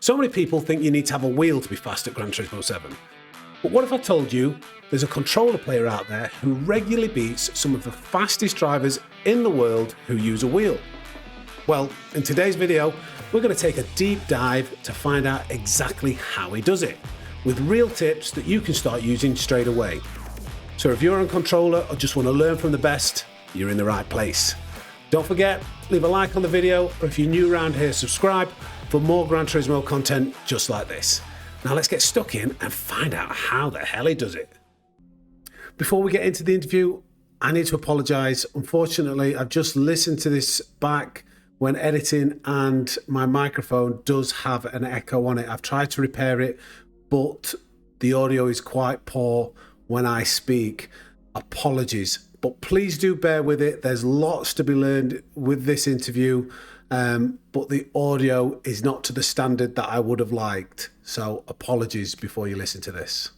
So many people think you need to have a wheel to be fast at Gran Turismo 7. But what if I told you there's a controller player out there who regularly beats some of the fastest drivers in the world who use a wheel? Well, in today's video, we're going to take a deep dive to find out exactly how he does it, with real tips that you can start using straight away. So if you're on controller or just want to learn from the best, you're in the right place. Don't forget, leave a like on the video, or if you're new around here, subscribe for more Gran Turismo content just like this. Now let's get stuck in and find out how the hell he does it. Before we get into the interview, I need to apologise. Unfortunately, I've just listened to this back when editing and my microphone does have an echo on it. I've tried to repair it, but the audio is quite poor when I speak. Apologies, but please do bear with it. There's lots to be learned with this interview, but the audio is not to the standard that I would have liked. So apologies before you listen to this.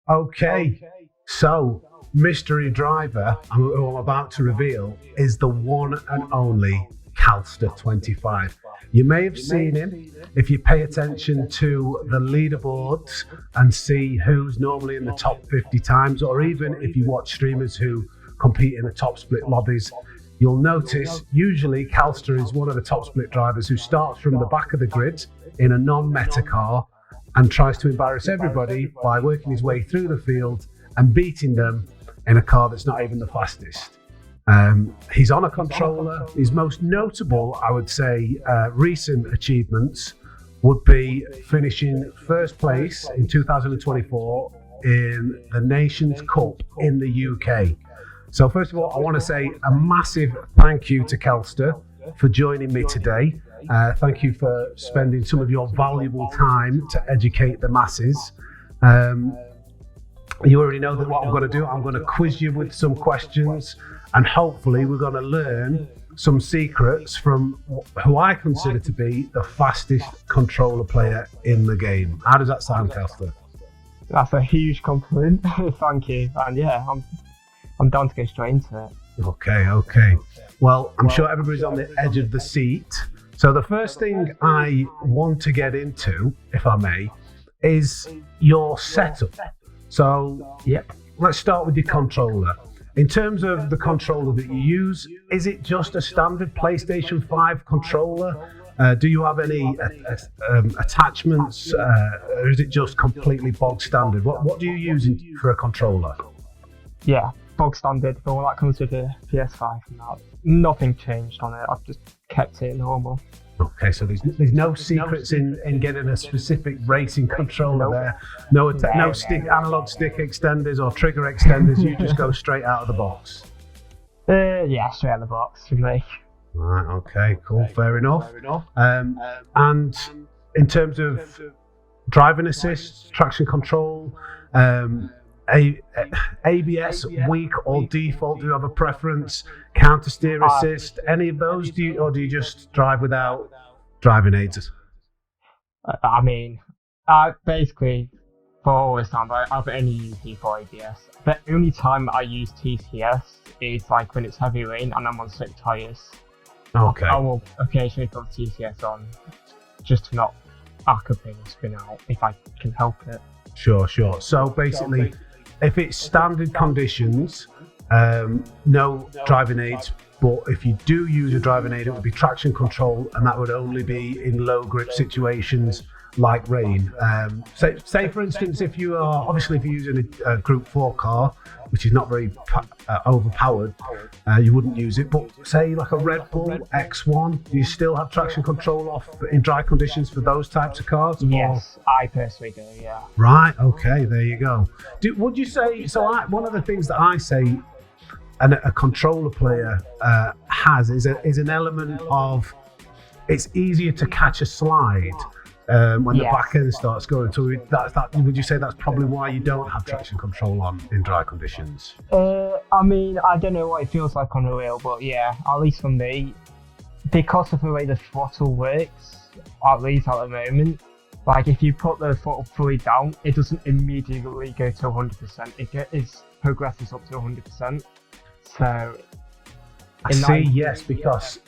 Okay. So mystery driver who I'm about to reveal is the one and only Calster25. You may have seen him if you pay attention to the leaderboards and see who's normally in the top 50 times, or even if you watch streamers who compete in the top split lobbies, you'll notice usually Calster is one of the top split drivers who starts from the back of the grid in a non-meta car and tries to embarrass everybody by working his way through the field and beating them in a car that's not even the fastest. He's on a controller. His most notable, I would say, recent achievements would be finishing first place in 2024 in the Nations Cup in the UK. So first of all, I want to say a massive thank you to Calster for joining me today. Thank you for spending some of your valuable time to educate the masses. You already know that what I'm going to do. I'm going to quiz you with some questions, and hopefully we're going to learn some secrets from who I consider to be the fastest controller player in the game. How does that sound, Calster? That's a huge compliment. Thank you. And yeah, I'm down to go straight into it. Okay. Well, I'm sure everybody's on the edge of the seat. So the first thing I want to get into, if I may, is your setup. So, let's start with your controller. In terms of the controller that you use, is it just a standard PlayStation 5 controller? Do you have any attachments, or is it just completely bog standard? What do you use for a controller? Yeah, bog standard. But when that comes with the PS5 and that, nothing changed on it. I've just kept it normal. Okay, so there's no secrets in getting a specific racing controller there. No analog stick extenders or trigger extenders. You just go straight out of the box. Yeah, straight out of the box for me. Right. Okay. Cool. Fair enough. And in terms of driving assist, traction control, ABS, weak or default, do you have a preference? Counter steer assist, any of those? Do you just drive without driving aids? I mean, basically, for all this time, I've only used default ABS. The only time I use TCS is like when it's heavy rain and I'm on slick tyres. Okay. I will occasionally put TCS on just to not acapella spin out if I can help it. Sure. So basically, if it's standard conditions, no driving aids, but if you do use a driving aid, it would be traction control, and that would only be in low grip situations like rain. Say for instance, if you're using a Group 4 car, which is not very overpowered, you wouldn't use it. But say like a Red Bull X1, do you still have traction control off in dry conditions for those types of cars? Yes, I personally do, yeah. Right, okay, there you go. Would you say, one of the things that I say a controller player has is an element of, it's easier to catch a slide when the back end starts going. So would you say that's probably why you don't have traction control on in dry conditions? I mean, I don't know what it feels like on the wheel, but yeah, at least for me, because of the way the throttle works, at least at the moment, like if you put the throttle fully down, it doesn't immediately go to 100%. It progresses up to 100%. So I see, yes, because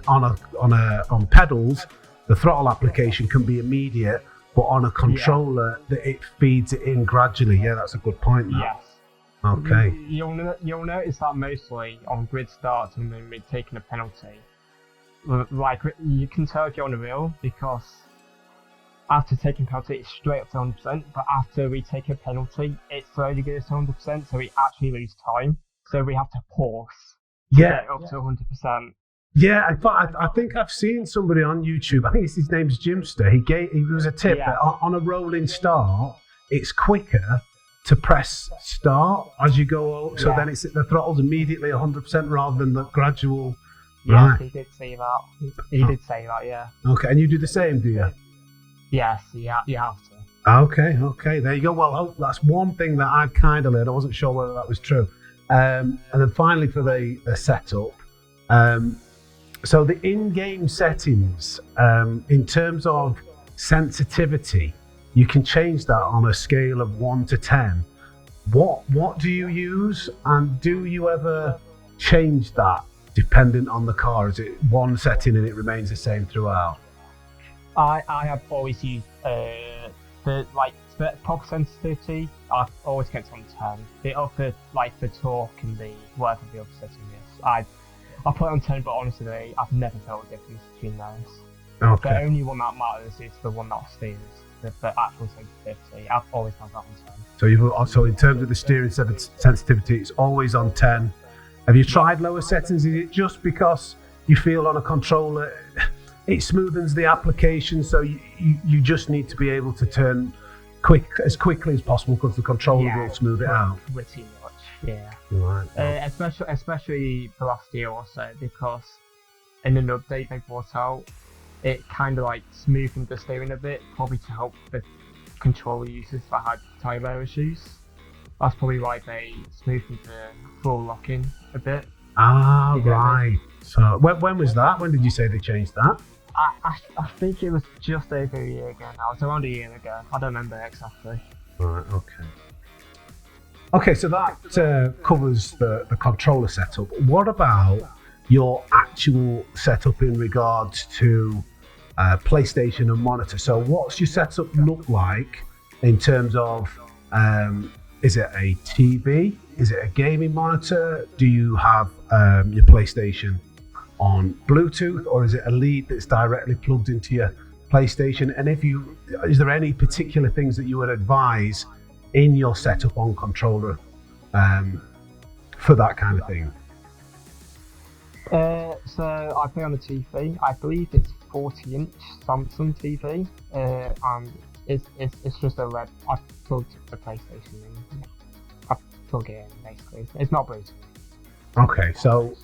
on pedals the throttle application can be immediate, but on a controller, that it feeds it in gradually. Yeah, that's a good point. That. Yes. Okay. You'll notice that mostly on grid starts and when we're taking a penalty. Like, you can tell if you're on a wheel because after taking penalty, it's straight up to 100%, but after we take a penalty, it slowly goes to 100%, so we actually lose time. So we have to pause to get up to 100%. Yeah, in fact, I think I've seen somebody on YouTube, I think his name's Jimster, he was a tip that on a rolling start, it's quicker to press start as you go, so then the throttle's immediately 100% rather than the gradual. Yeah, right. He did say that. He did say that, yeah. Okay, and you do the same, do you? Yes, you have to. Okay, there you go. Well, that's one thing that I kind of learned. I wasn't sure whether that was true. And then finally for the setup, so the in-game settings, in terms of sensitivity, you can change that on a scale of 1 to 10. What do you use, and do you ever change that dependent on the car? Is it one setting and it remains the same throughout? I have always used the proper sensitivity. I've always kept on 10. The upper, for torque and the whatever the other setting is, I put it on 10, but honestly, I've never felt a difference between those. Okay. The only one that matters is the one that steers, the actual sensitivity. I've always had that on 10. So in terms of the steering sensitivity, it's always on 10. Have you tried lower settings? Is it just because you feel on a controller it smoothens the application, so you just need to be able to turn as quickly as possible because the controller will smooth it out? Pretty much, yeah. Right. Especially the last year or so, because in an update they brought out, it kind of smoothened the steering a bit, probably to help the controller users that had time layer issues. That's probably why they smoothened the full locking a bit. Right. So when was that? When did you say they changed that? I think it was just over a year ago now. It's around a year ago. I don't remember exactly. Right, okay. Okay, so that covers the controller setup. What about your actual setup in regards to PlayStation and monitor? So what's your setup look like in terms of, is it a TV? Is it a gaming monitor? Do you have your PlayStation on Bluetooth, or is it a lead that's directly plugged into your PlayStation? And is there any particular things that you would advise in your setup on controller for that kind of thing? So I play on the TV. I believe it's 40-inch Samsung TV, and it's just a red. I plugged the PlayStation in. I plug it in basically. It's not Bluetooth. Okay, so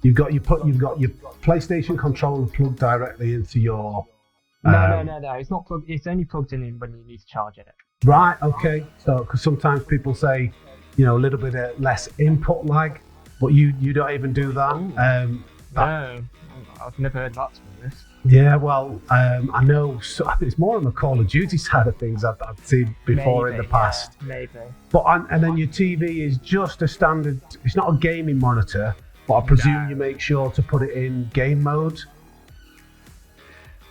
you've got your PlayStation controller plugged directly into your. No. It's not plugged. It's only plugged in when you need to charge it. Right. Okay. So, because sometimes people say, a little bit of less input lag, but you don't even do that. No, I've never heard that, to be honest. Yeah, well, I know it's more on the Call of Duty side of things I've seen before in the past. Yeah, maybe. But and then your TV is just a standard. It's not a gaming monitor, but I presume you make sure to put it in game mode.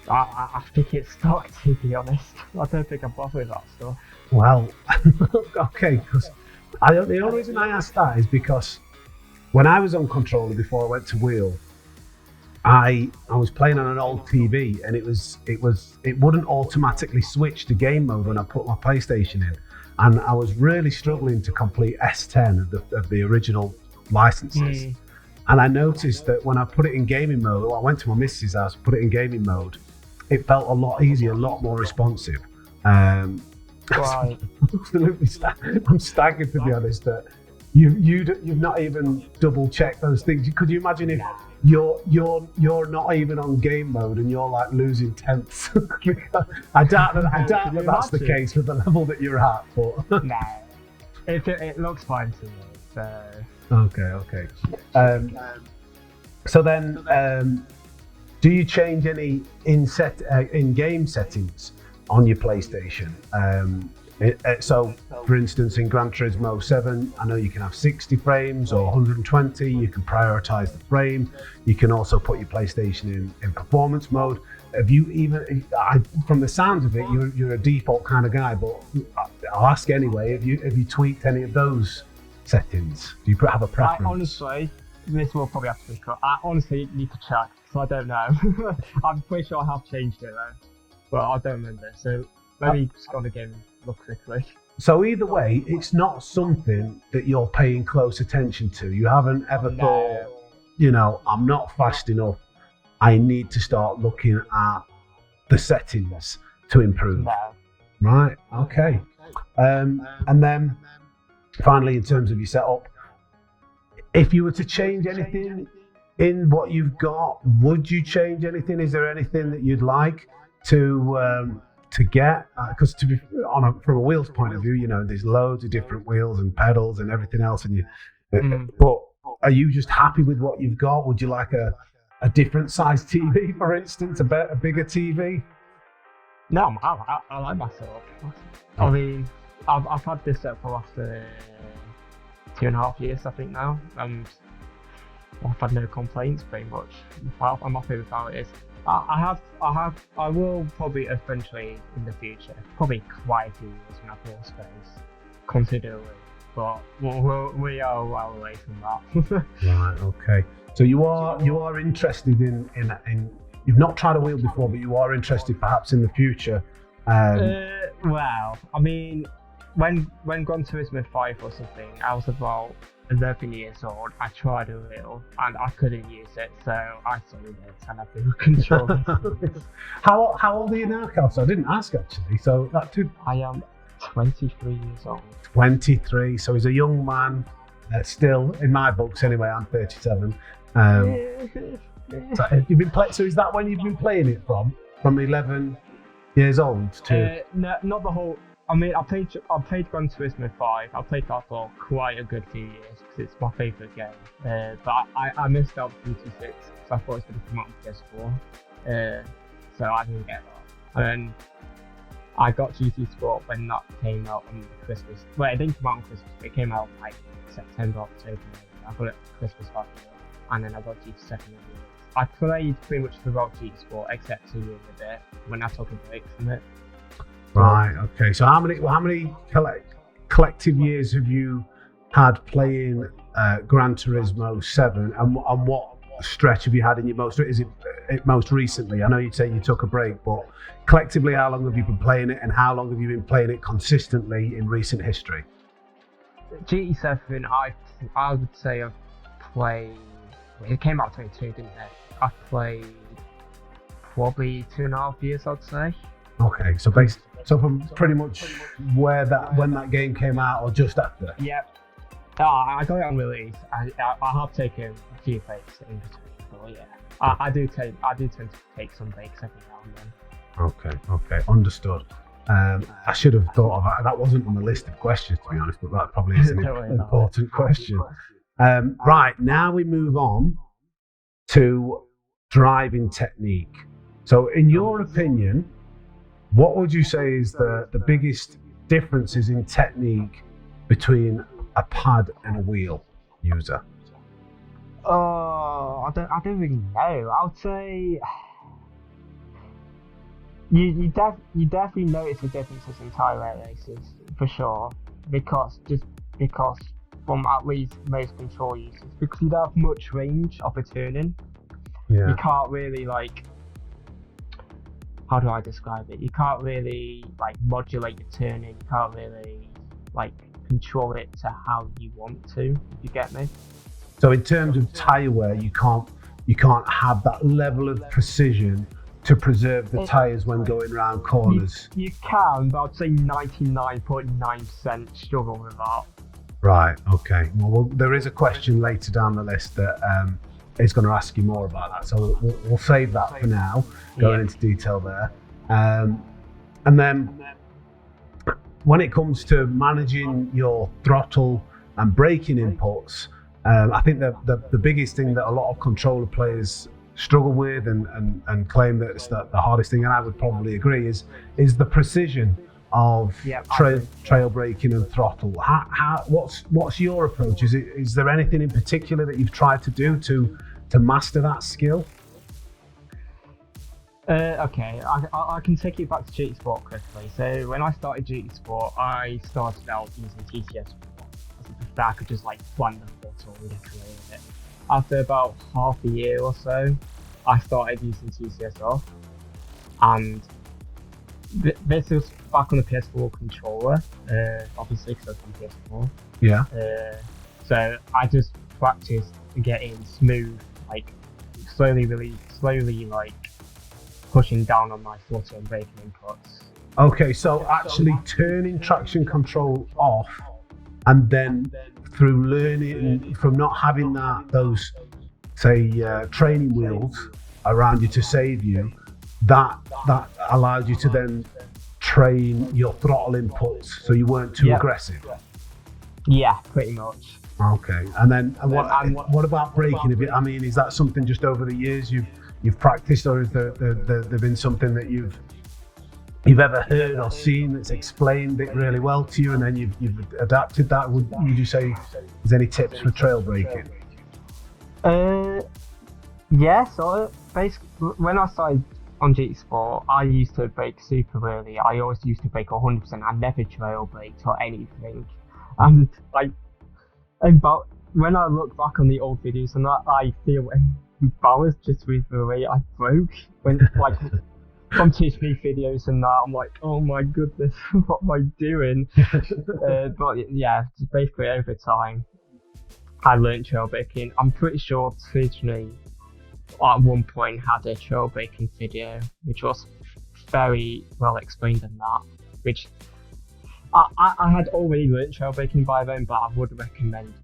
I think it's stock, to be honest. I don't think I'm bothered with that stuff. Well, okay, because the only reason I asked that is because when I was on controller before I went to wheel, I was playing on an old TV, and it wouldn't automatically switch to game mode when I put my PlayStation in, and I was really struggling to complete S10 of the original licenses. And I noticed that when I put it in gaming mode, I went to my missus' house, put it in gaming mode, it felt a lot easier, a lot more responsive. Right. Absolutely, I'm staggered, to be honest. That you've not even double checked those things. Could you imagine if you're not even on game mode and you're losing tenths? I doubt that that's the case with the level that you're at. But no, it looks fine to me. So. Okay. So then, do you change any in-game settings on your PlayStation So, for instance, in Gran Turismo 7, I know you can have 60 frames or 120. You can prioritize the frame. You can also put your PlayStation in performance mode. Have you even, from the sounds of it, you're a default kind of guy, but I'll ask anyway, have you tweaked any of those settings? Do you have a preference? Honestly, this will probably have to be cut. I honestly need to check, so I don't know. I'm pretty sure I have changed it though, but I don't remember. So maybe just go on the game and look quickly. So either way, it's not something that you're paying close attention to. You haven't ever thought, I'm not fast enough. I need to start looking at the settings to improve. No. Right, okay. And then finally, in terms of your setup, if you were to change anything in what you've got, would you change anything? Is there anything that you'd like to get? Because from a wheels point of view, there's loads of different wheels and pedals and everything else. But are you just happy with what you've got? Would you like a different size TV, for instance, a bigger TV? No, I like my setup. I mean, I've had this set for the last 2.5 years, I think now, and I've had no complaints pretty much. I'm happy with how it is. I will probably eventually in the future, probably quite a few years when I have more space, considerably, but we are well away from that. Right, okay. So you are interested in you've not tried a wheel before, but you are interested perhaps in the future. Well, I mean, when Gran Turismo 5 or something, I was about 11 years old. I tried a wheel and I couldn't use it, so I sold it and I didn't control it. How old are you now, Cal? So I didn't ask actually. So that too. I am 23 years old. 23. So he's a young man. Still, in my books anyway. I'm 37. So you've been so is that when you've been playing it from 11 years old to? No, not the whole. I mean, I played Gran Turismo 5. I played that for quite a good few years because it's my favourite game. But I missed out GT6, so I thought it was going to come out on PS4. So I didn't get that. And then I got GT Sport when that came out on Christmas. Well, it didn't come out on Christmas, but it came out like September, October. I got it Christmas last year, and then I got GT7. I played pretty much throughout GT Sport except 2 years a bit when I took a break from it. Right. Okay. So how many collective years have you had playing Gran Turismo 7, and what stretch have you had in your most? Is it most recently? I know you'd say you took a break, but collectively, how long have you been playing it, and how long have you been playing it consistently in recent history? GT7, I would say I've played. It came out 22, didn't it? I've played probably 2.5 years, I'd say. Okay, so from pretty much when that game came out, or just after? Yep. I got it on release. I have taken a few breaks in between, but yeah, I do tend to take some breaks every now and then. Okay, understood. I should have thought of that. Wasn't on the list of questions, to be honest, but that probably is an important question. Right, now we move on to driving technique. So in your opinion, what would you say is the biggest differences in technique between a pad and a wheel user? I don't really know. I would say you definitely notice the differences in tyre races for sure, because from at least most control users, because you don't have much range of a turning. Yeah. You can't really how do I describe it? You can't really modulate your turning. You can't really control it to how you want to. If you get me. So in terms of tyre wear, you can't have that level of precision to preserve the tyres when going around corners. You can, but I'd say 99.9% struggle with that. Right. Okay. Well, there is a question later down the list that is going to ask you more about that. So we'll save that for now, going into detail there. And then when it comes to managing your throttle and braking inputs, I think the biggest thing that a lot of controller players struggle with and claim that it's the hardest thing, and I would probably agree, is the precision of Yeah, trail braking and throttle. What's your approach? Is there anything in particular that you've tried to do to master that skill? Okay, I can take you back to GT Sport quickly. So when I started GT Sport, I started out using TCS that I could just like plan the throttle and get away with it. After about half a year or so, I started using TCS off, and this was back on the PS4 controller, obviously because I was on PS4. Yeah. So I just practiced getting smooth, like slowly like pushing down on my throttle and braking inputs. Okay, so actually turning traction control off, and then through learning from not having those training wheels around you to save you, that allowed you to then train your throttle inputs so you weren't too aggressive. Yeah, pretty much. Okay, and what about braking? Is that something just over the years you've practiced, or is there been something that you've ever heard or seen that's explained it really well to you, and then you've adapted that? Would you say there's any tips for trail braking? Yeah, so basically when I started on GT Sport, I used to brake super early. I always used to brake 100%. I never trail braked or anything. And but when I look back on the old videos and that, I feel embarrassed just with the way I broke. When like from teach me videos and that, I'm like, oh my goodness, what am I doing? But yeah, basically over time, I learned trail braking. I'm pretty sure Sydney at one point had a trail braking video, which was very well explained in that, which I had already learned trail braking by then, but I would recommend,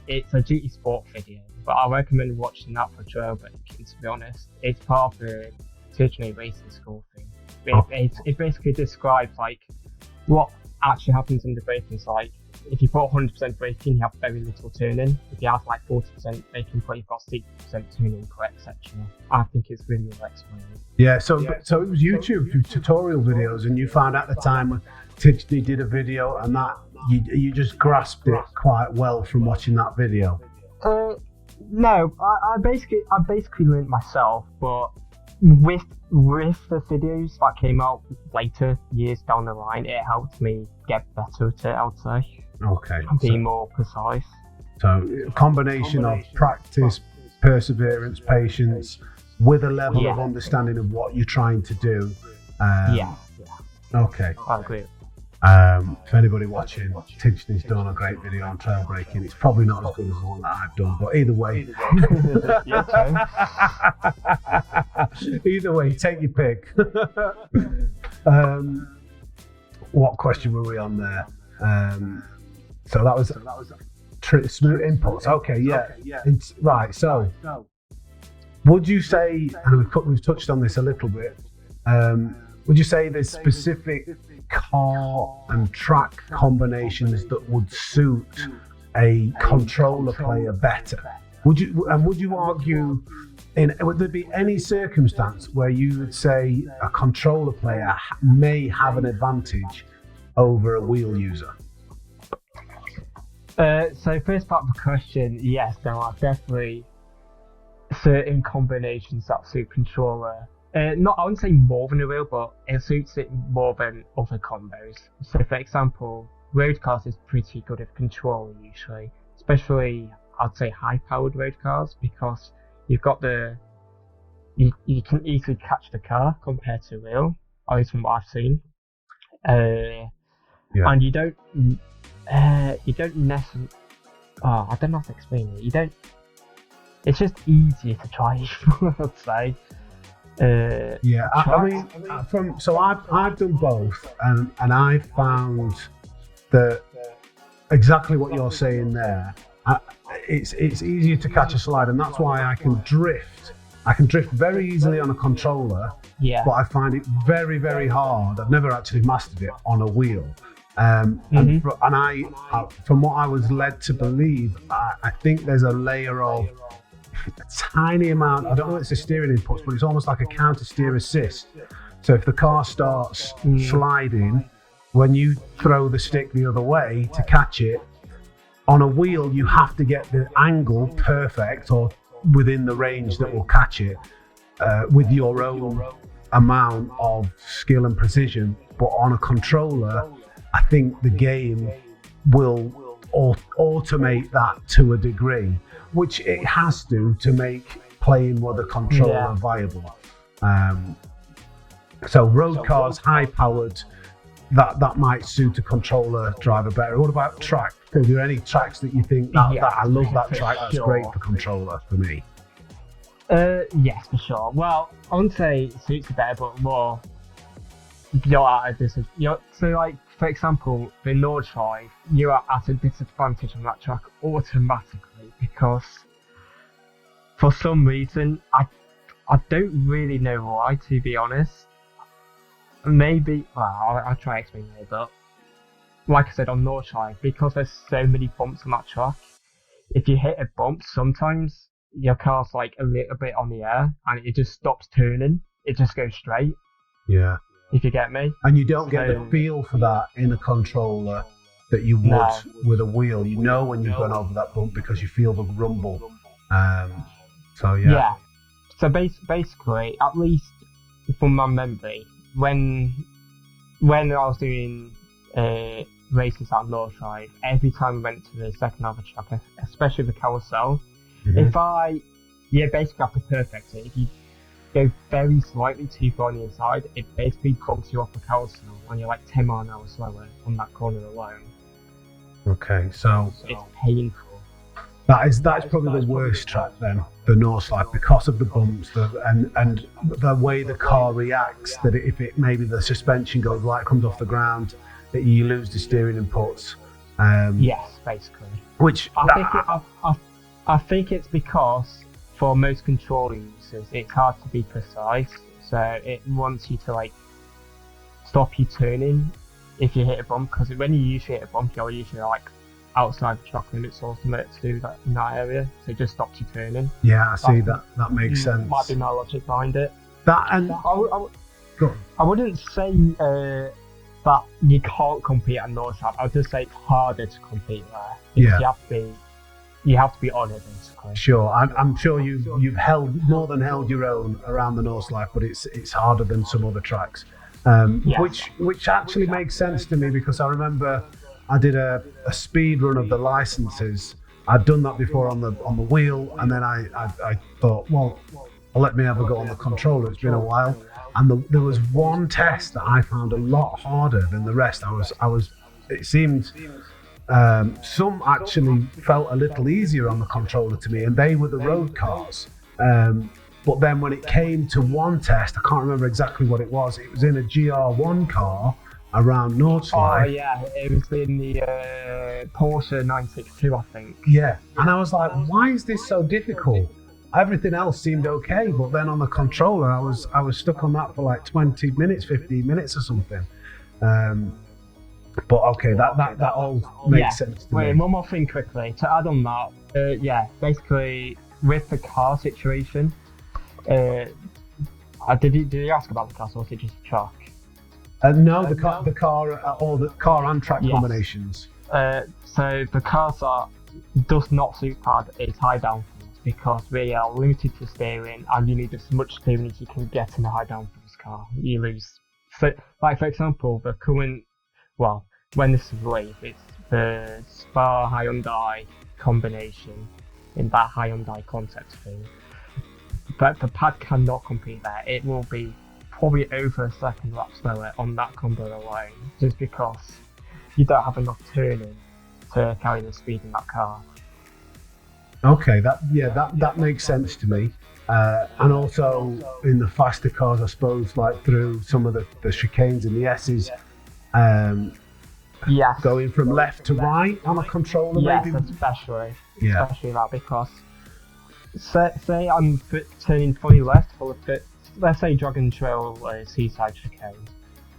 it's a GT Sport video, but I recommend watching that for trail braking, to be honest. It's part of the Sydney racing school thing. It basically describes like what actually happens in the braking. So like, if you put 100% braking, you have very little turning. If you have like 40% braking, but you've got 60% turning, etc. I think it's really well explained. Yeah, so it was YouTube tutorial videos, and you found at the time when Tidgney did a video, and that you just grasped it quite well from watching that video. No, I basically learned myself, but with the videos that came out later, years down the line, it helped me get better at it, I would say. Okay. And be more precise. So a combination of practice, perseverance, patience, with a level of understanding of what you're trying to do. Yeah. Okay. I agree. For anybody watching, Tidgney's done a great video on trail braking. It's probably not as good as the one that I've done, but either way. Either way, take your pick. What question were we on there? So that was smooth inputs. Okay, yeah. Right. So, would you say, and we've touched on this a little bit, would you say there's specific car and track combinations that would suit a controller player better? Would you argue, would there be any circumstance where you would say a controller player may have an advantage over a wheel user? So first part of the question, yes, there are definitely certain combinations that suit controller. I wouldn't say more than a wheel, but it suits it more than other combos. So for example, road cars is pretty good with controller usually, especially I'd say high powered road cars, because you've got you can easily catch the car compared to a wheel, at least from what I've seen. And you don't necessarily, I don't know how to explain it. It's just easier to try, I'd say. I've done both, and I found that exactly what you're saying there. It's easier to catch a slide, and that's why I can drift. I can drift very easily on a controller, but I find it very, very hard. I've never actually mastered it on a wheel. And from what I was led to believe, I think there's a layer of a tiny amount, I don't know if it's a steering inputs, but it's almost like a counter steer assist. So if the car starts sliding, when you throw the stick the other way to catch it, on a wheel you have to get the angle perfect or within the range that will catch it with your own amount of skill and precision. But on a controller, I think the game will automate that to a degree, which it has to make playing with a controller viable. So road cars, high powered, that might suit a controller driver better. What about track? Are there any tracks that you think that I love that track? That's great for controller for me. Yes, for sure. Well, I wouldn't say suits you better, but more you're at a disadvantage. So, like for example, the Nord Drive, you are at a disadvantage on that track automatically because for some reason I don't really know why, to be honest. Maybe, well, I'll try to explain it, but like I said on Nord Drive, because there's so many bumps on that track, if you hit a bump, sometimes your car's like a little bit on the air and it just stops turning. It just goes straight. Yeah. If you get me. And you don't get the feel for that in a controller that you would with a wheel. You know when you've gone over that bump because you feel the rumble. So yeah. Yeah. So basically, at least from my memory, when I was doing races at North Drive, every time I went to the second half of the track, especially the carousel, if basically have to perfect it. If you go very slightly too far on the inside, it basically bumps you off the carousel and you're like 10 miles an hour slower on that corner alone. Okay, so it's painful. That is probably the worst track then, the Northside, because of the bumps and the way the car reacts. That if it maybe the suspension goes right, comes off the ground, that you lose the steering inputs. Yes, basically. Which I think it's because for most controller users, it's hard to be precise. So it wants you to like stop you turning if you hit a bump, because when you usually hit a bump, you're usually like outside the track limits or something to do that in that area, so it just stops you turning. Yeah, I see that makes sense. Might be my logic behind it. I wouldn't say that you can't compete at North Shop. I would just say it's harder to compete there. Because you have to be on it basically. Sure, I'm sure you've held more than held your own around the North Life, but it's harder than some other tracks. Which actually makes sense to me, because I remember I did a speed run of the licenses. I'd done that before on the wheel, and then I thought, well, let me have a go on the controller. It's been a while, and there was one test that I found a lot harder than the rest. It seemed some actually felt a little easier on the controller to me, and they were the road cars. But then when it came to one test, I can't remember exactly what it was. It was in a GR1 car around Nordschleife. Oh yeah, it was in the Porsche 962, I think. Yeah, and I was like, why is this so difficult? Everything else seemed okay, but then on the controller, I was stuck on that for like 20 minutes, 15 minutes or something. But okay, that all makes sense to me. Wait, one more thing quickly to add on that. Basically with the car situation, did you ask about the car, or was it just a track? No, the car, all the car and track combinations. So the cars that does not suit pad is high downforce, because we are limited to steering, and you need as much steering as you can get in a high downforce car. You lose. So, like for example, the current, when this is released, it's the Spa Hyundai combination in that Hyundai concept thing. But the pad cannot compete there. It will be probably over a second lap slower on that combo alone, just because you don't have enough turning to carry the speed in that car. Okay, that makes sense to me. And also in the faster cars, I suppose, like through some of the chicanes in the S's, going from left to right on a controller, maybe? Especially that, because say I'm turning fully left for the let's say Dragon Trail seaside chicane.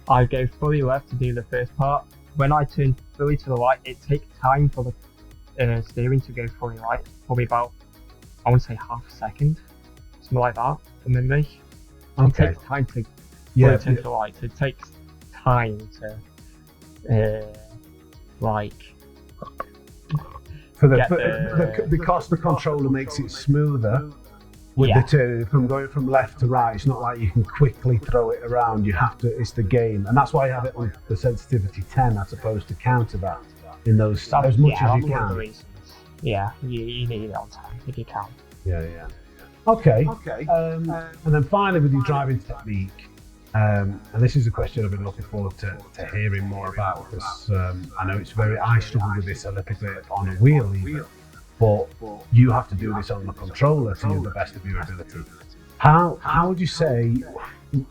I go fully left to do the first part. When I turn fully to the right, it takes time for the steering to go fully right. Probably about, I want to say half a second, something like that, from memory. It takes time to fully turn to the right. So it takes time to like because the controller makes it smoother with the turning from going from left to right. It's not like you can quickly throw it around. You have to. It's the game, and that's why you have it on the sensitivity 10 as opposed to counter that in those as much as you can. Yeah, you need it on time if you can. Yeah. Okay. And then finally, with your driving technique, and this is a question I've been looking forward to hearing more about, because I know I struggle with this a little bit on a wheel even, but you have to do this on the controller to the best of your ability. How would you say,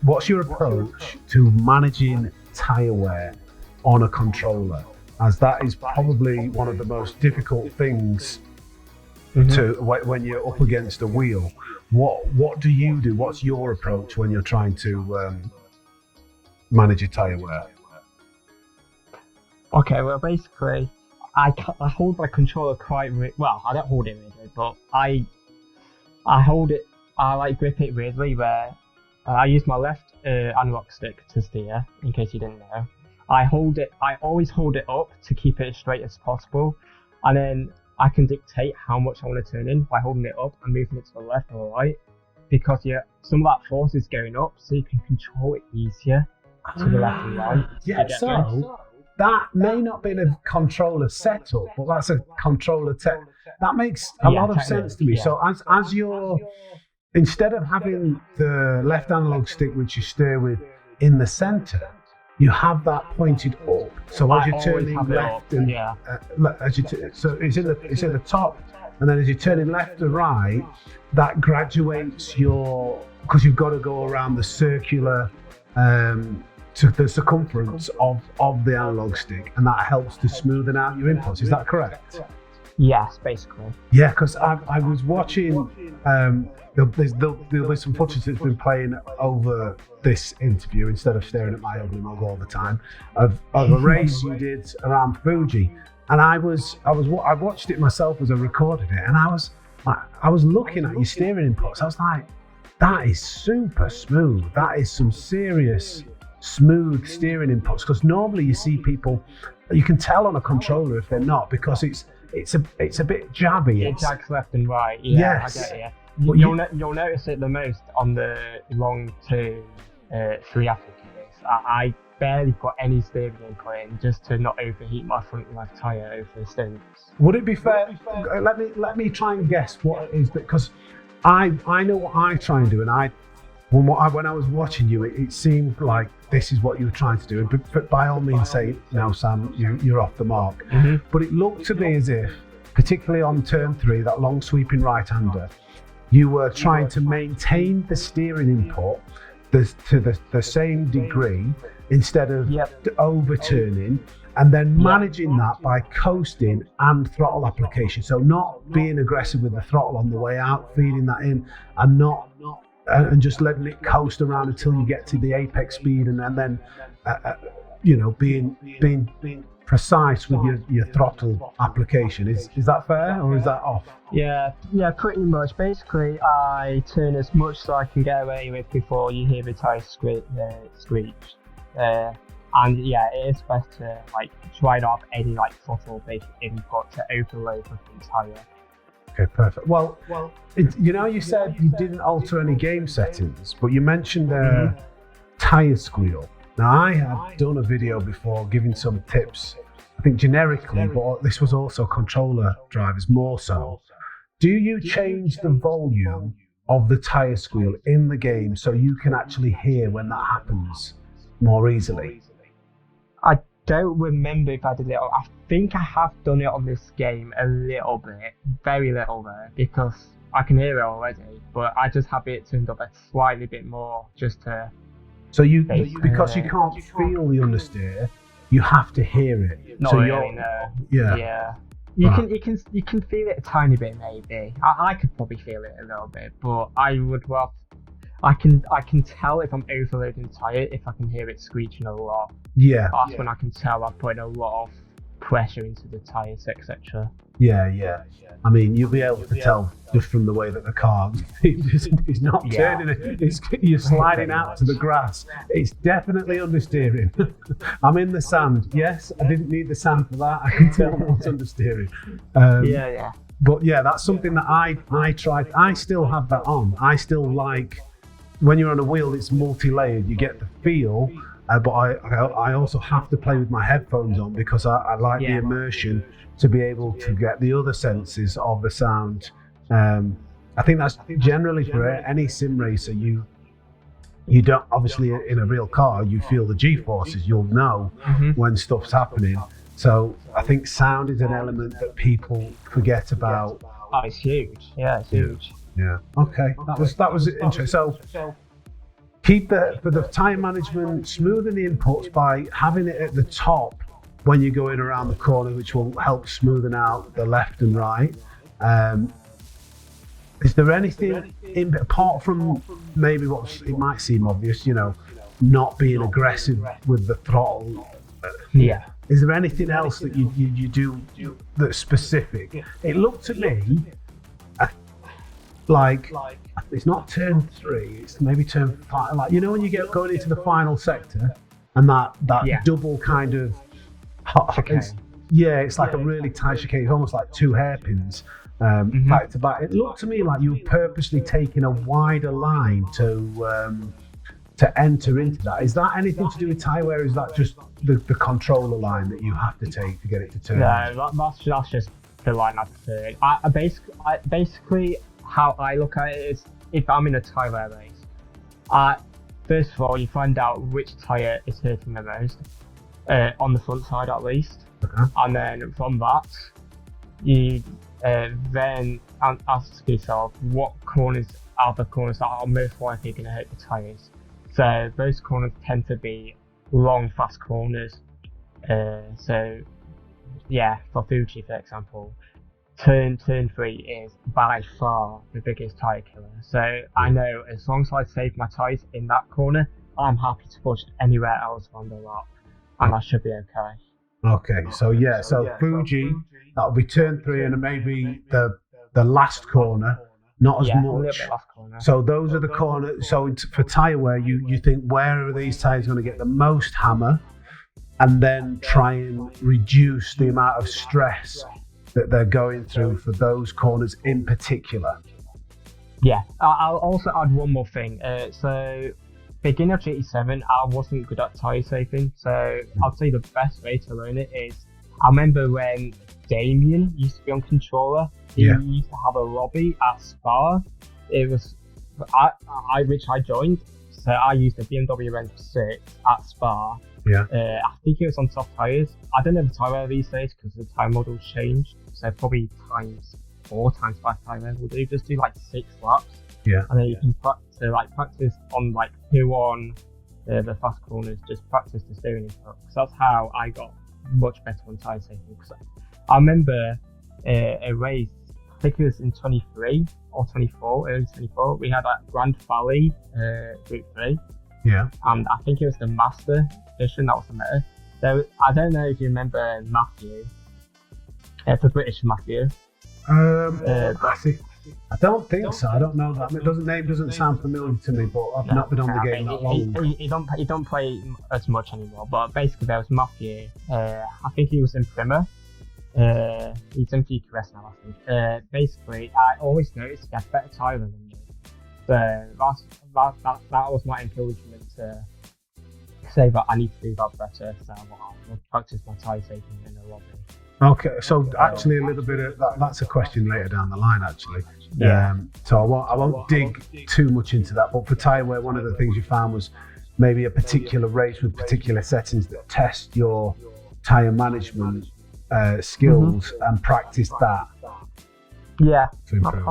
what's your approach to managing tyre wear on a controller, as that is probably one of the most difficult things to when you're up against a wheel? What do you do? What's your approach when you're trying to manage your tyre wear? Okay, well, basically, I hold my controller quite well. I don't hold it really, but I hold it. I like grip it weirdly, where I use my left analog stick to steer. In case you didn't know, I always hold it up to keep it as straight as possible, and then I can dictate how much I want to turn in by holding it up and moving it to the left or right, because some of that force is going up, so you can control it easier to the left and right. Yeah, so that may not be a controller setup, but that's a controller that makes a lot of sense to me. Yeah. So as you're, instead of having the left analog stick which you steer with in the center, you have that pointed up. So as you're turning left and so it's in the top, and then as you're turning left to right, that graduates because you've got to go around the circular to the circumference of the analog stick, and that helps to smoothen out your inputs. Is that correct? Yes, basically. Yeah, because I was watching. There'll be some footage that's been playing over this interview instead of staring at my ugly mug all the time of a race you did around Fuji, and I watched it myself as I recorded it, and I was looking at your steering inputs. I was like, that is super smooth. That is some serious smooth steering inputs, because normally you see people, you can tell on a controller if they're not, because it's a bit jabby. It jags left and right. Yeah, yes. I get you. You'll notice it the most on the long term 3 applicators. I barely put any steering input in just to not overheat my front left tyre over the stints. Would it be fair? Let me try and guess what it is, because I know what I try and do, and when I was watching you, it seemed like this is what you were trying to do. But by all means, say, no, Sam, you're off the mark. But it looked to me as if, particularly on turn 3, that long sweeping right-hander, you were trying to maintain the steering input to the same degree instead of overturning, and then managing that by coasting and throttle application. So not being aggressive with the throttle on the way out, feeding that in, and just letting it coast around until you get to the apex speed, and then being precise with your throttle application. Is that fair, or is that off? Yeah, pretty much. Basically, I turn as much so I can get away with before you hear the tyre screech. And yeah, it is best to try not have any throttle based input to overload the tyre. Okay, perfect. Well, you said you didn't alter any game settings, but you mentioned tyre squeal. Now, I had done a video before giving some tips, I think generically, but this was also controller drivers more so. Do you change the volume of the tyre squeal in the game so you can actually hear when that happens more easily? I don't remember if I did it. I think I have done it on this game a little bit, very little though, because I can hear it already, but I just have it turned up a slightly bit more just to. So because you can't feel the understeer, you have to hear it. Not really, no. Yeah. You can feel it a tiny bit maybe. I could probably feel it a little bit, but I would rather. I can tell if I'm overloading the tyre if I can hear it screeching a lot. Yeah. That's when I can tell I'm putting a lot of pressure into the tyres, etc. Yeah. I mean, you'll be able to tell just from the way that the car is not turning. You're sliding out to the grass. It's definitely understeering. I'm in the sand. Yes, I didn't need the sand for that. I can tell what's understeering. Yeah. But yeah, that's something that I tried. I still have that on. I still like when you're on a wheel. It's multi-layered. You get the feel. But I also have to play with my headphones on because I like the immersion to be able to get the other senses of the sound. I think that's generally for any sim racer. You don't, obviously in a real car, you feel the G-forces, you'll know when stuff's happening. So I think sound is an element that people forget about. Oh, it's huge. Yeah, it's huge. Yeah. Okay, that was interesting. So keep for the tyre management, smoothen the inputs by having it at the top when you're going around the corner, which will help smoothen out the left and right. Is there anything apart from maybe it might seem obvious, not being aggressive with the throttle? Yeah. Is there anything else that you do that's specific? It looked to me like it's not turn 3, it's maybe turn 5. Like, when you get going into the final sector and that double kind of it's like a really tight chicane. It's almost like two hairpins back to back. It looked to me like you were purposely taking a wider line to enter into that. Is that anything to do with tyre wear? Is that just the controller line that you have to take to get it to turn? No, that's just the line I prefer. I basically how I look at it is, if I'm in a tyre wear race, first of all, you find out which tyre is hurting the most, on the front side at least, and then from that, you then ask yourself what corners are the corners that are most likely going to hurt the tyres. So those corners tend to be long, fast corners. So yeah, for Fuji, for example, turn 3 is by far the biggest tyre killer. So I know as long as I save my tyres in that corner, I'm happy to push anywhere else on the lap, and I should be okay. Okay, so Fuji, that'll be turn 3 and maybe the last corner, not as much. A little bit last corner. So those are the corners. So for tyre wear, you think where are these tyres going to get the most hammer, and then try and reduce the amount of stress that they're going through for those corners in particular. Yeah, I'll also add one more thing. So beginner GT7, I wasn't good at tyre saving, so I'd say the best way to learn it is, I remember when Damien used to be on controller, he used to have a lobby at Spa. It was, which I joined, so I used a BMW M6 at Spa. I think it was on soft tyres. I don't know the tyre wear these days because the tyre model's changed, so probably times 4, times 5 tyre wear will do. Just do like 6 laps. And then you can practice on like 2 on the fast corners, just practice the steering input. Because that's how I got much better on tyre saving. Because I remember a race, I think it was in 23 or 24, early 24, we had at Grand Valley Group 3. And I think it was the Master edition, that was the meta. So I don't know if you remember Matthew, the British Matthew. I don't think so. I don't know that. Name doesn't sound familiar to me, but I've not been on the game that long. He don't play as much anymore. But basically, there was Matthew. I think he was in Prima. He's in PQS now, I think. Basically, I always noticed he had better tyre than me. So that was my encouragement to say that I need to do that better. So I'll practice my tyre saving in the lobby. Okay, so actually a little bit of that's a question later down the line actually. So I won't dig too much into that, but for tyre wear, one of the things you found was maybe a particular race with particular settings that test your tyre management skills and practice that. Yeah, to improve.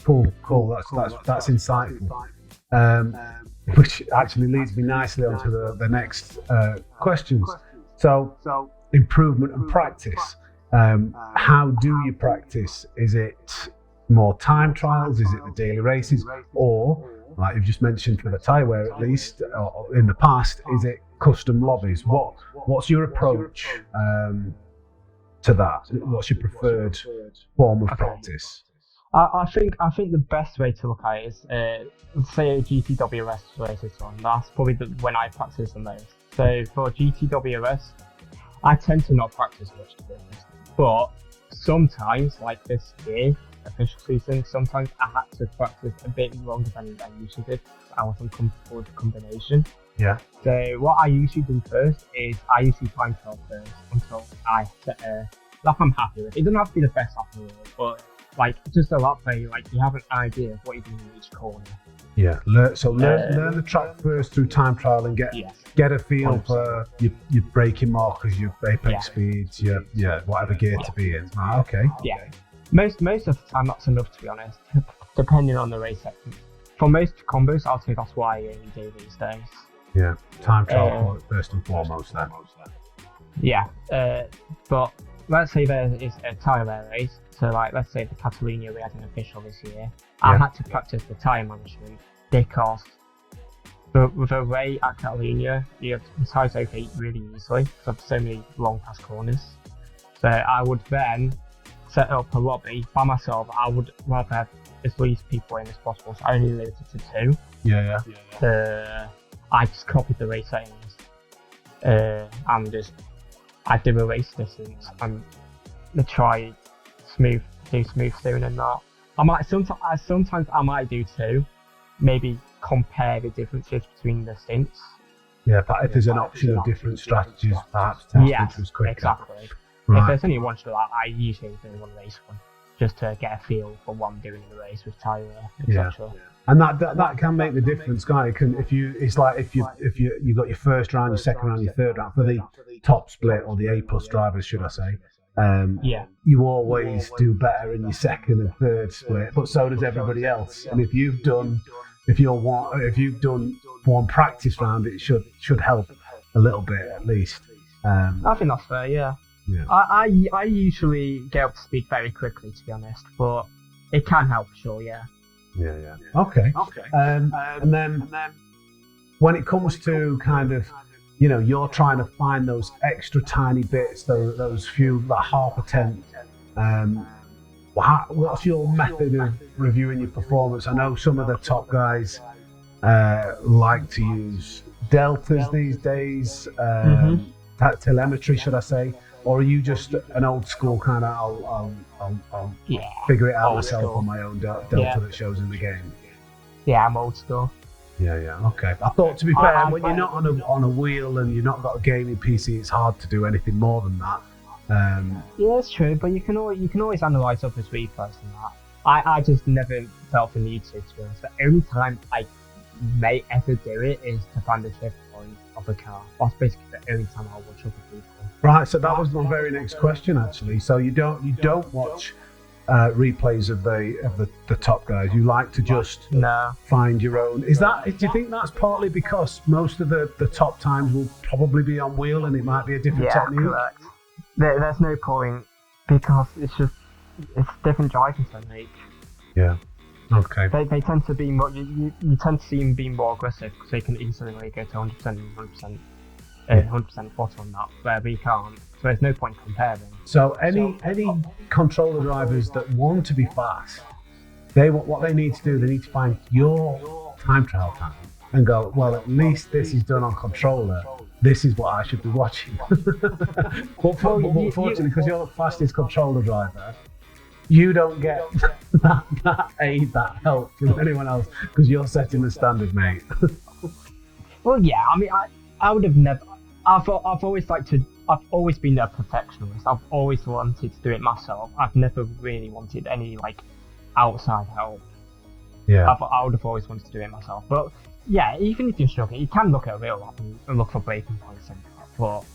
Cool. That's insightful. Which actually leads me nicely onto the next questions. So improvement and practice. How do you practice? Is it more time trials? Is it the daily races? Or, like you've just mentioned for the tyre wear at least, or in the past, is it custom lobbies? What's your approach to that? What's your preferred form of practice? I think the best way to look at it is say a GTWS race is on. That's probably when I practice the most. So for GTWS, I tend to not practice much, to be honest. But sometimes, like this year, official season, sometimes I had to practice a bit longer than I usually did. I wasn't comfortable with the combination. Yeah. So what I usually do first is I usually time trial first until I set a lap I'm happy with. It doesn't have to be the best lap in the world, but like just a lap where you have an idea of what you're doing in each corner. Yeah. Learn the track first through time trial and get a feel 100%. For your braking markers, your apex speeds, your whatever gear to be in. Ah, okay. Yeah. Most of the time that's enough, to be honest, depending on the race section. For most combos, I'll say that's what I only do these days. Yeah, time trial first and foremost then. Yeah, but let's say there is a tyre race. So like, let's say the Catalunya we had an official this year. I had to practice the tyre management because with a way at Catalunya, the tyres overheat really easily because of so many long pass corners. So I would then set up a lobby by myself. I would rather have as least people in as possible, so I only limited to 2. I just copied the race settings and just I do a race distance and try do smooth steering and that. I might sometimes I might do 2, maybe compare the differences between the stints. Yeah, but if there's an option of different strategies, perhaps test which was quicker. Exactly. Right. If there's only one shot, I usually do one race one, just to get a feel for what I'm doing in the race with tyre, etc. Yeah. And that can make the difference, guy. If you got your first round, your second round, your third round for the top split or the A+ drivers, should I say? You always do better in your second and third split, but so does everybody else. And if you've done one practice round, it should help a little bit at least. I think that's fair. Yeah. I usually get up to speed very quickly, to be honest, but it can help, sure. Yeah. Yeah. Okay. And then when it comes to kind of, you're trying to find those extra tiny bits, those few, like half a tenth. What's your method of reviewing your performance? I know some of the top guys like to use deltas these days, telemetry, should I say? Or are you just an old school kind of, I'll figure it out myself on my own delta that shows in the game? Yeah, I'm old school. Yeah, okay. I thought, to be fair, when you're not on a wheel and you're not got a gaming PC, it's hard to do anything more than that. Yeah, it's true, but you can always analyse others' replays and that. I just never felt the need to be honest. The only time I may ever do it is to find the shift point of a car. That's basically the only time I'll watch other people. Right, so that was my very next question, actually. So you don't watch replays of the top guys. You like to just find your own. Do you think that's partly because most of the top times will probably be on wheel and it might be a different technique? Yeah, correct. There's no point because it's different driving technique. Yeah. Okay. They tend to be more. You tend to see them being more aggressive because they can easily go to 100% and 100% foot on that, where you can't. So there's no point comparing. So any controller drivers that want to be fast, what they need to do, they need to find your time trial time and go, well, at least this is done on controller. This is what I should be watching. But unfortunately, because you're the fastest controller driver, you don't get that aid, that help from anyone else because you're setting the standard, mate. Well, yeah, I mean, I would have never. I've always been a perfectionist. I've always wanted to do it myself. I've never really wanted any outside help. Yeah. I would have always wanted to do it myself. But yeah, even if you're struggling, you can look at a real lap and look for breaking points and that. But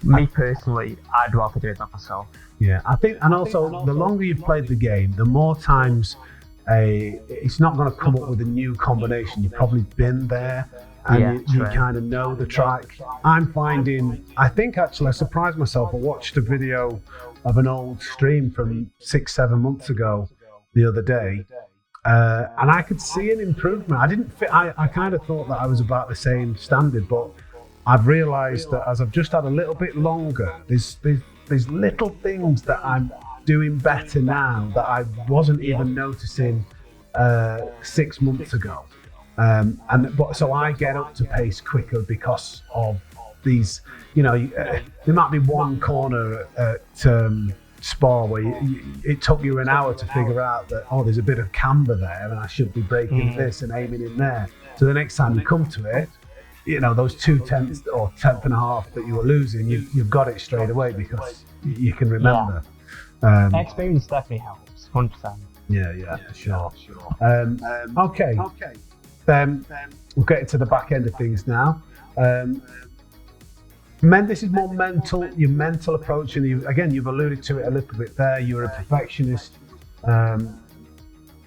me personally, I'd rather do it myself. Yeah, I think, and also the longer you've played the game, the more times it's not going to come up with a new combination. You've probably been there. And you kind of know the track. I think actually I surprised myself. I watched a video of an old stream from 6-7 months ago the other day, and I could see an improvement. I kind of thought that I was about the same standard, but I've realised that as I've just had a little bit longer, there's little things that I'm doing better now that I wasn't even noticing 6 months ago. So I get up to pace quicker because of these. There might be one corner at Spa where it took you an hour to figure out that there's a bit of camber there and I should be braking this and aiming in there. So the next time you come to it, those 2/10 or 10th and a half that you were losing, you've got it straight away because you can remember. Experience definitely helps, 100%. Yeah, for sure. Okay. Then we'll get into the back end of things now. This is more mental, your mental approach, and you've alluded to it a little bit there. You're a perfectionist.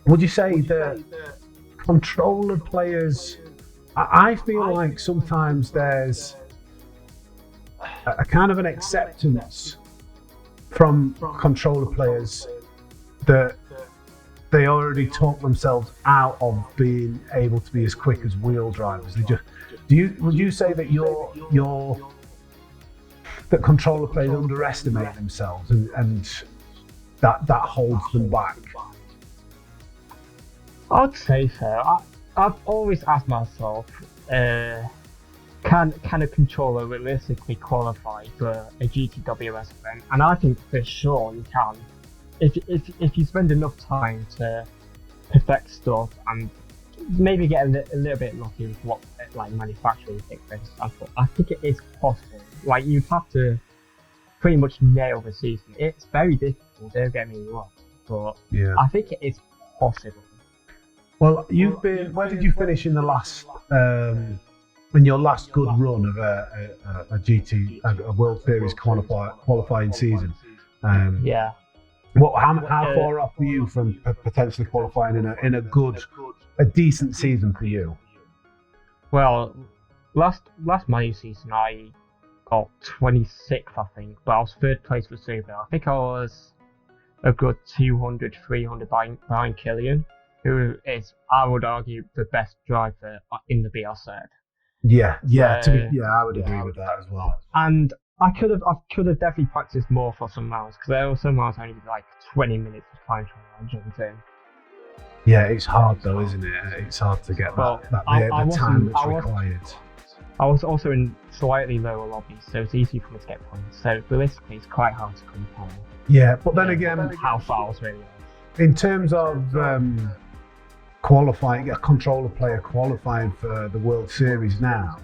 Would you say the controller players? I feel like sometimes there's a kind of an acceptance from controller players that they already talk themselves out of being able to be as quick as wheel drivers. Would you say that that controller players underestimate themselves and that holds them back? I'd say so. I've always asked myself, can a controller realistically qualify for a GTWS event? And I think for sure you can. If you spend enough time to perfect stuff and maybe get a little bit lucky with what manufacturing things, for example, I think it is possible. You have to pretty much nail the season. It's very difficult, don't get me wrong, but I think it is possible. Well, where did you finish in the last, in your last good run of a World Series qualifying season? How far off were you from potentially qualifying in a decent season for you? Well, last Mayu season I got 26th, I think, but I was third place for Super. I think I was a good 200, 300 behind Killian, who is, I would argue, the best driver in the BRZ. I would agree with that as well. And I could have definitely practiced more for some rounds, because there were some rounds I only did 20 minutes of time trial jumped in. Yeah, it's hard though, isn't it? It's hard to get the time that's required. I was also in slightly lower lobbies, so it's easy for me to get points. So realistically, it's quite hard to compare. Yeah, but then again, how far I was really. In terms of qualifying, a controller player qualifying for the World Series now,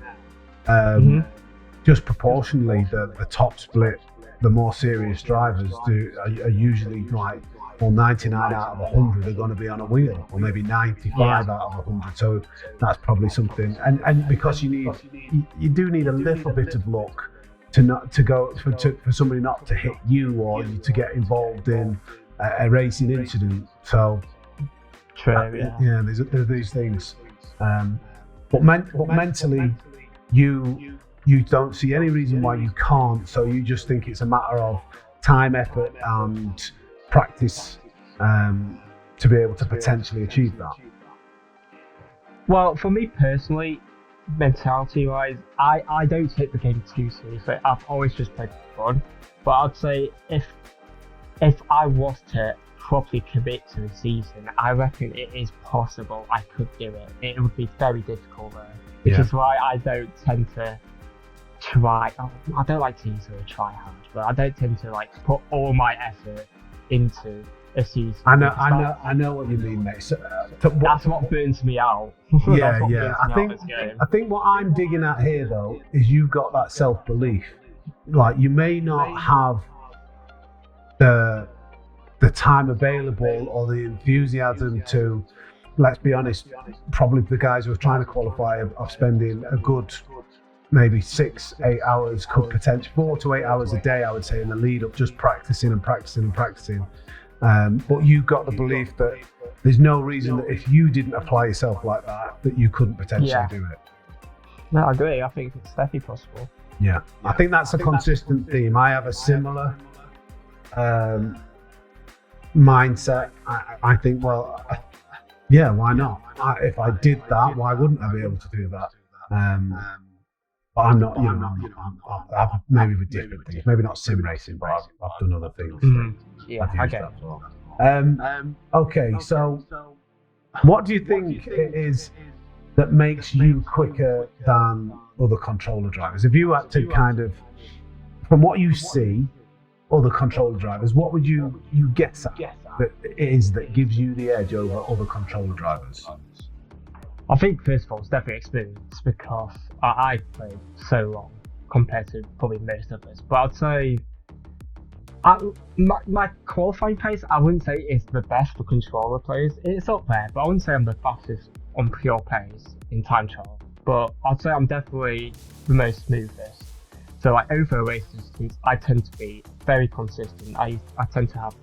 just proportionally, the top split, the more serious drivers are usually 99 out of 100 are going to be on a wheel, or maybe 95 out of 100. So that's probably something. And because you do need a little bit of luck for somebody not to hit you or you to get involved in a racing incident. So there's these things. But mentally, you don't see any reason why you can't. So you just think it's a matter of time, effort, and practice to be able to potentially achieve that. Well, for me personally, mentality-wise, I don't take the game too seriously. I've always just played for fun. But I'd say if I was to properly commit to the season, I reckon it is possible I could do it. It would be very difficult though, which is why I don't tend to try. I don't like to use the word try hard, but I don't tend to put all my effort into a season. I know what you mean, mate. So, that's what burns me out. I think what I'm digging at here though is you've got that self-belief. You may not have the time available or the enthusiasm to, let's be honest, probably the guys who are trying to qualify are spending a good maybe 6-8 hours, could potentially 4 to 8 hours a day, I would say, in the lead up, just practicing. But you've got the belief that there's no reason that if you didn't apply yourself like that you couldn't potentially do it. No, I agree. I think it's definitely possible. Yeah, I think that's a consistent theme. I have a similar mindset. I think, why not? If I did that, why wouldn't I be able to do that? But I'm not, I've maybe with different things, maybe not sim racing, but I've done other things. Yeah, I get it. Well. Okay, so what do you think it is that makes you quicker than other controller drivers? If you had to kind of, from what you see, other controller drivers, what would you guess at that it is that gives you the edge over other controller drivers? I think first of all, it's definitely experience because I played so long compared to probably most others. But I'd say my qualifying pace, I wouldn't say is the best for controller players. It's up there, but I wouldn't say I'm the fastest on pure pace in time trial. But I'd say I'm definitely the most smoothest. So like over a race distance, I tend to be very consistent. I tend to have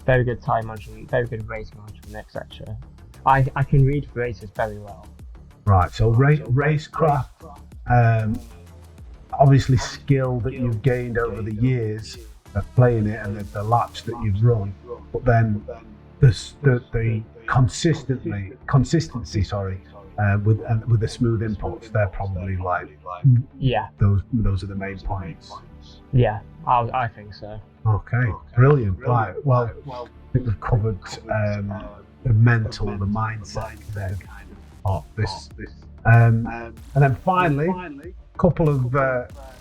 very good time management, very good race management, etc. I can read races very well. Right, so racecraft, obviously skill that you've gained over the years of playing it and the laps that you've run, but then the consistency, with the smooth inputs, they're probably like those are the main points. Yeah, I think so. Okay, brilliant. Right, well, I think we've covered the mental, the mindset there of this. And then finally, a couple of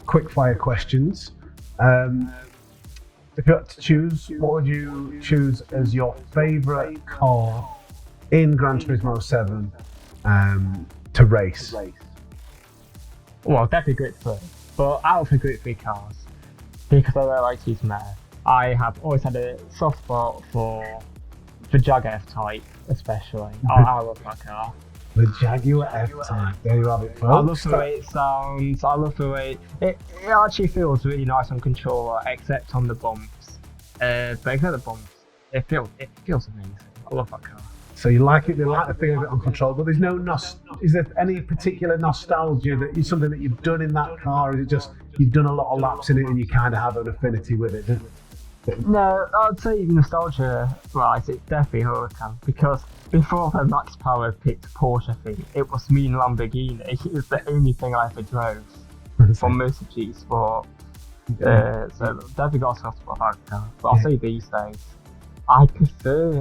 quickfire questions. If you had to choose, what would you choose as your favourite car in Gran Turismo 7 to race? Well, definitely Group 3, but out of the Group 3 cars, because I really like to use math, I have always had a soft spot for the Jag F-Type, especially. I love that car. The Jaguar F-Type, there you have it, folks. I love the way it sounds, I love the way it actually feels really nice on controller, except on the bumps. But except the bumps, it feels amazing. I love that car. So you like it, you like the feel of it on control, but there's no is there any particular nostalgia that is something that you've done in that car, or is it just you've done a lot of laps in it and you kind of have an affinity with it? No, I'd say nostalgia wise, it's definitely Huracan, because before the Max Power picked Porsche thing, it was me and Lamborghini. It was the only thing I ever drove from most of G Sport. So definitely got a soft spot for that car. But I'll say these days, I prefer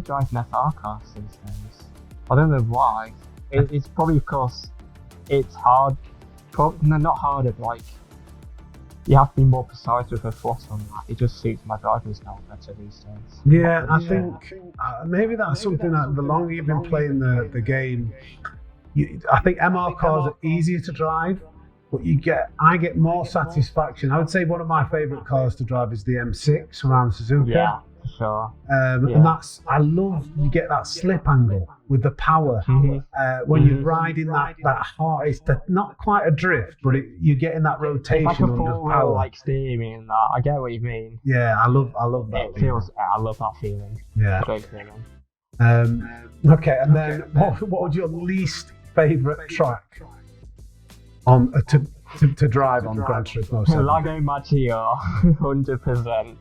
driving FR cars these days. I don't know why. It's probably because it's hard. Not harder, but like you have to be more precise with the throttle on that. It just suits my driving style better these days. Yeah, I think maybe that's something that the longer you've been playing the game, I think MR cars are easier to drive, but I get more satisfaction. I would say one of my favourite cars to drive is the M6 around Suzuka. Yeah, for sure. And I love you get that slip angle with the power when you're riding that hard. It's not quite a drift, but you're getting that rotation it's like a under full power. like steaming and that. I get what you mean. Yeah, I love that. I love that feeling. Yeah. Great feeling. Okay, and then what would your least favourite track on to drive on Gran Turismo 7? Lago Maggiore, 100%.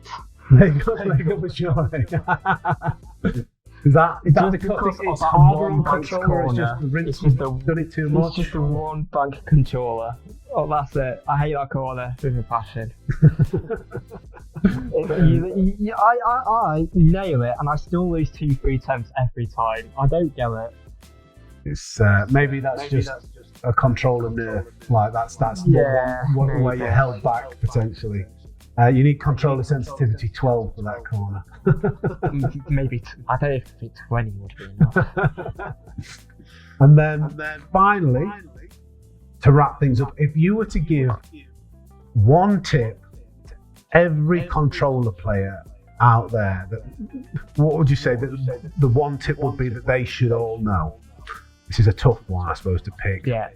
Lego Maggiore. Is that because it's harder on controller, or it's just done it too much? It's just the one bank controller. Oh, that's it. I hate that corner with a passion. I nail it, and I still lose 2-3 attempts every time. I don't get it. It's maybe that's just a controller nerf. Like that's one way you're held back potentially. You need controller sensitivity 12 for that corner. Maybe I don't know if 20 would be enough. And then finally, to wrap things up, if you were to give one tip to every controller player out there, what would you say that the one tip would be that they should all know? This is a tough one, I suppose, to pick. Yeah,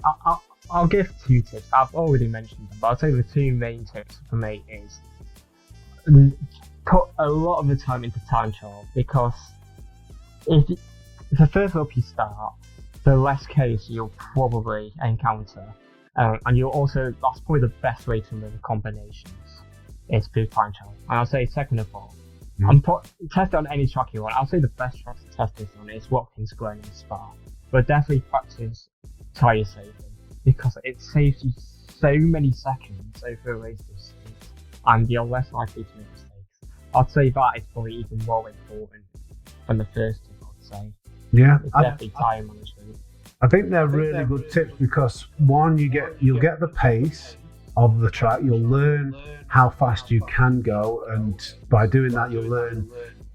I'll give 2 tips. I've already mentioned them, but I'll say the 2 main tips for me is put a lot of the time into time trial, because if the further up you start, the less chaos you'll probably encounter, and you'll also, that's probably the best way to learn combinations, is through time trial. And I'll say second of all, test it on any track you want. I'll say the best track to test this on is Watkins Glen and Spa, but definitely practice tyre saving, because it saves you so many seconds over a race distance, and you're less likely to make mistakes. I'd say that is probably even more important than the first tip, I'd say. Yeah, It's definitely time management. I think they're really good tips because one, you'll get the pace of the track, you'll learn how fast you can go, and by doing that you'll learn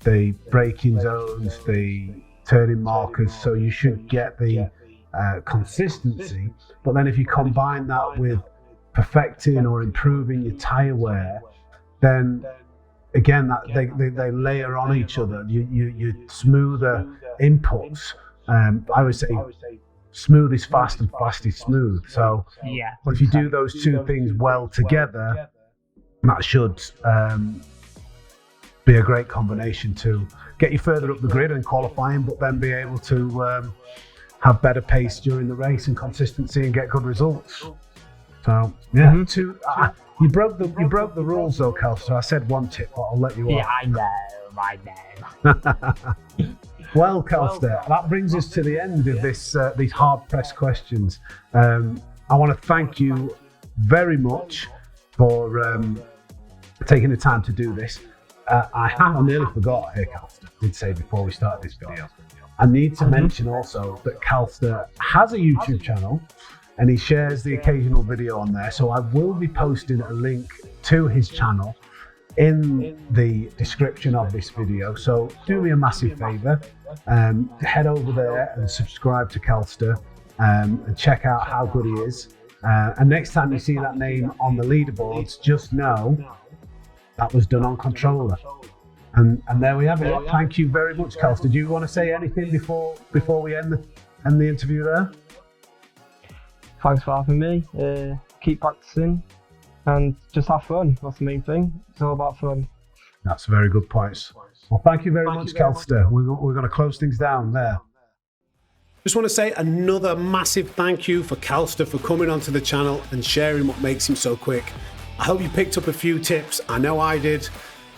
the braking zones, the turning markers, so you should get the consistency. But then if you combine that with perfecting or improving your tyre wear, then again that they layer on each other. You smoother inputs. I would say smooth is fast and fast is smooth. So Yeah. if you do those two things well together, that should be a great combination to get you further up the grid and qualifying, but then be able to have better pace during the race and consistency and get good results. So yeah, you broke the rules though, Cal. So I said one tip, but I'll let you Yeah, off. I know. Well, Calster, that brings us to the end of these hard-pressed questions. I want to thank you very much for taking the time to do this. I nearly forgot here, Calster, I did say before we started this video. I need to mention also that Calster has a YouTube channel and he shares the occasional video on there. So I will be posting a link to his channel in the description of this video. So do me a massive favour, head over there and subscribe to Calster and check out how good he is. And next time you see that name on the leaderboards, just know that was done on controller. And there we have it. Thank you very much, Calster. Do you want to say anything before we end the interview there? Thanks for having me. Keep practicing and just have fun. That's the main thing. It's all about fun. That's very good points. Well, thank you very much, Calster. We're going to close things down there. Just want to say another massive thank you for Calster for coming onto the channel and sharing what makes him so quick. I hope you picked up a few tips. I know I did.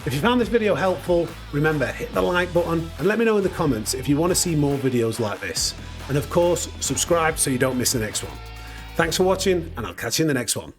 If you found this video helpful, remember, hit the like button and let me know in the comments if you want to see more videos like this. And of course, subscribe so you don't miss the next one. Thanks for watching, and I'll catch you in the next one.